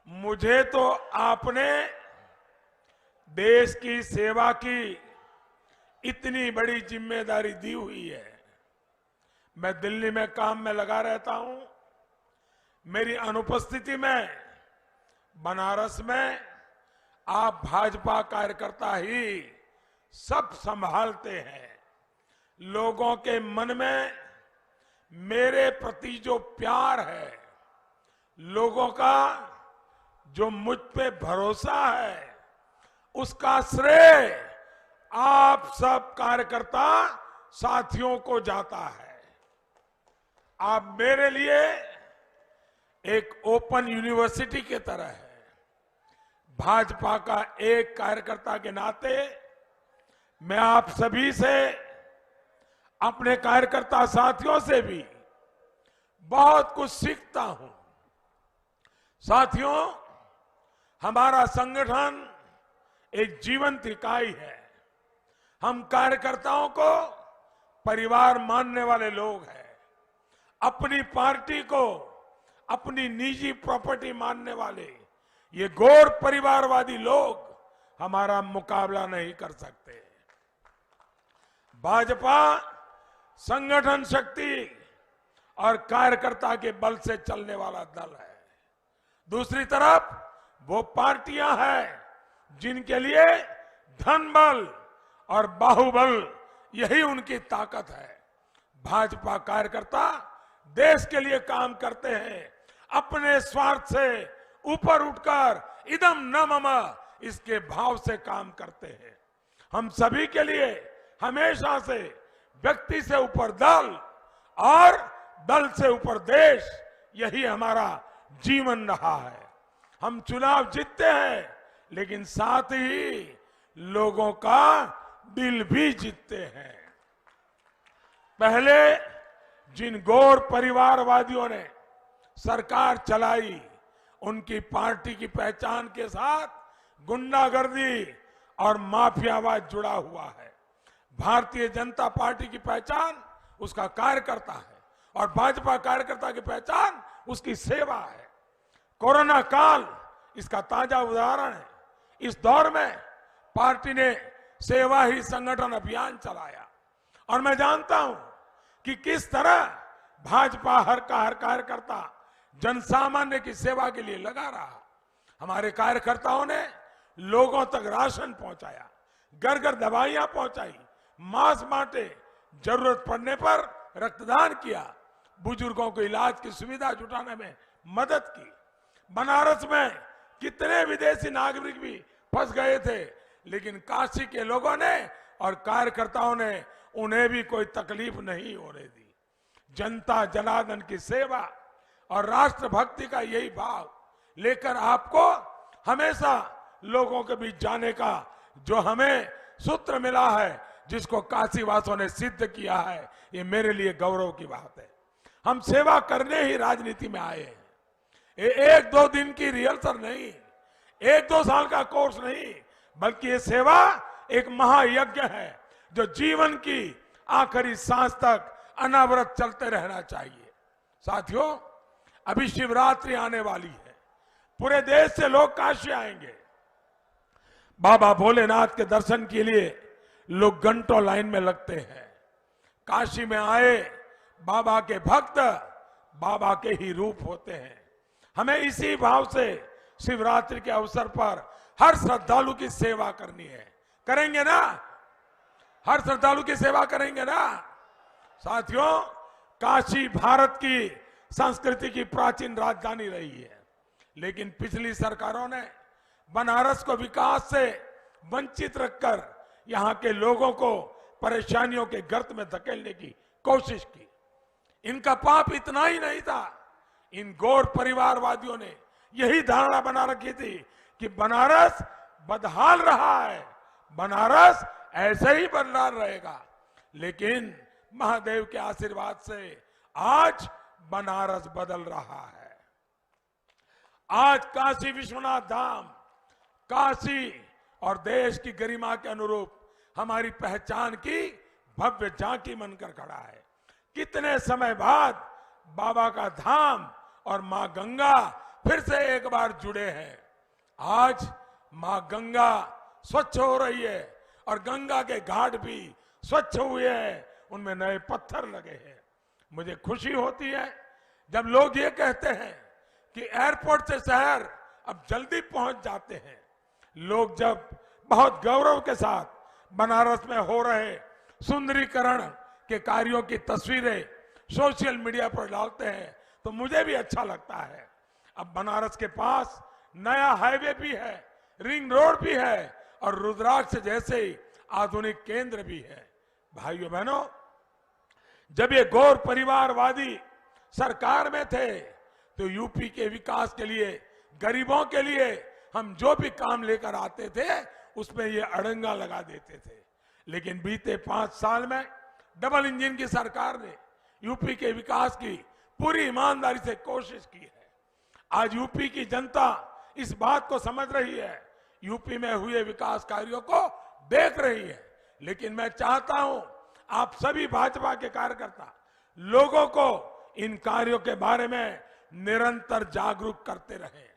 मुझे तो आपने देश की सेवा की इतनी बड़ी जिम्मेदारी दी हुई है। मैं दिल्ली में काम में लगा रहता हूं। मेरी अनुपस्थिति में बनारस में आप भाजपा कार्यकर्ता ही सब संभालते हैं। लोगों के मन में मेरे प्रति जो प्यार है, लोगों का जो मुझ पे भरोसा है, उसका श्रेय आप सब कार्यकर्ता साथियों को जाता है। आप मेरे लिए एक ओपन यूनिवर्सिटी की तरह है। भाजपा का एक कार्यकर्ता के नाते मैं आप सभी से, अपने कार्यकर्ता साथियों से भी बहुत कुछ सीखता हूं। साथियों, हमारा संगठन एक जीवंत इकाई है। हम कार्यकर्ताओं को परिवार मानने वाले लोग हैं। अपनी पार्टी को अपनी निजी प्रॉपर्टी मानने वाले ये गैर परिवारवादी लोग हमारा मुकाबला नहीं कर सकते। भाजपा संगठन शक्ति और कार्यकर्ता के बल से चलने वाला दल है। दूसरी तरफ वो पार्टियां हैं जिनके लिए धन बल और बाहुबल यही उनकी ताकत है। भाजपा कार्यकर्ता देश के लिए काम करते हैं, अपने स्वार्थ से ऊपर उठकर इदम न मम इसके भाव से काम करते हैं। हम सभी के लिए हमेशा से व्यक्ति से ऊपर दल और दल से ऊपर देश, यही हमारा जीवन रहा है। हम चुनाव जीतते हैं, लेकिन साथ ही लोगों का दिल भी जीतते हैं। पहले जिन गैर परिवारवादियों ने सरकार चलाई, उनकी पार्टी की पहचान के साथ गुंडागर्दी और माफियावाद जुड़ा हुआ है। भारतीय जनता पार्टी की पहचान उसका कार्यकर्ता है और भाजपा कार्यकर्ता की पहचान उसकी सेवा है। कोरोना काल इसका ताजा उदाहरण है। इस दौर में पार्टी ने सेवा ही संगठन अभियान चलाया और मैं जानता हूं कि किस तरह भाजपा हर कार्यकर्ता जनसामान्य की सेवा के लिए लगा रहा। हमारे कार्यकर्ताओं ने लोगों तक राशन पहुंचाया, घर घर दवाइयां पहुंचाई, मास्क बांटे, जरूरत पड़ने पर रक्तदान किया, बुजुर्गों को इलाज की सुविधा जुटाने में मदद की। बनारस में कितने विदेशी नागरिक भी फंस गए थे, लेकिन काशी के लोगों ने और कार्यकर्ताओं ने उन्हें भी कोई तकलीफ नहीं होने दी। जनता जनार्दन की सेवा और राष्ट्रभक्ति का यही भाव लेकर आपको हमेशा लोगों के बीच जाने का जो हमें सूत्र मिला है, जिसको काशीवासियों ने सिद्ध किया है, ये मेरे लिए गौरव की बात है। हम सेवा करने ही राजनीति में आए हैं। ये 1-2 दिन की रिहर्सल नहीं, 1-2 साल का कोर्स नहीं, बल्कि ये सेवा एक महायज्ञ है जो जीवन की आखिरी सांस तक अनावरत चलते रहना चाहिए। साथियों, अभी शिवरात्रि आने वाली है। पूरे देश से लोग काशी आएंगे। बाबा भोलेनाथ के दर्शन के लिए लोग घंटों लाइन में लगते हैं। काशी में आए बाबा के भक्त बाबा के ही रूप होते हैं। हमें इसी भाव से शिवरात्रि के अवसर पर हर श्रद्धालु की सेवा करनी है। करेंगे ना? हर श्रद्धालु की सेवा करेंगे ना? साथियों, काशी भारत की संस्कृति की प्राचीन राजधानी रही है, लेकिन पिछली सरकारों ने बनारस को विकास से वंचित रखकर यहां के लोगों को परेशानियों के गर्त में धकेलने की कोशिश की। इनका पाप इतना ही नहीं था, इन गैर परिवारवादियों ने यही धारणा बना रखी थी कि बनारस बदहाल रहा है, बनारस ऐसे ही बदहाल रहेगा। लेकिन महादेव के आशीर्वाद से आज बनारस बदल रहा है। आज काशी विश्वनाथ धाम, काशी और देश की गरिमा के अनुरूप हमारी पहचान की भव्य झांकी बनकर खड़ा है। कितने समय बाद बाबा का धाम और मां गंगा फिर से एक बार जुड़े हैं। आज मां गंगा स्वच्छ हो रही है और गंगा के घाट भी स्वच्छ हुए हैं, उनमें नए पत्थर लगे हैं। मुझे खुशी होती है जब लोग ये कहते हैं कि एयरपोर्ट से शहर अब जल्दी पहुंच जाते हैं। लोग जब बहुत गौरव के साथ बनारस में हो रहे सुंदरीकरण के कार्यों की तस्वीरें सोशल मीडिया पर डालते हैं तो मुझे भी अच्छा लगता है। अब बनारस के पास नया हाईवे भी है, रिंग रोड भी है और रुद्राक्ष जैसे आधुनिक केंद्र भी है। भाइयों बहनों, जब ये गौर परिवारवादी सरकार में थे तो यूपी के विकास के लिए, गरीबों के लिए हम जो भी काम लेकर आते थे उसमें ये अड़ंगा लगा देते थे। लेकिन बीते 5 साल में डबल इंजन की सरकार ने यूपी के विकास की पूरी ईमानदारी से कोशिश की है। आज यूपी की जनता इस बात को समझ रही है, यूपी में हुए विकास कार्यों को देख रही है। लेकिन मैं चाहता हूं आप सभी भाजपा के कार्यकर्ता लोगों को इन कार्यों के बारे में निरंतर जागरूक करते रहें।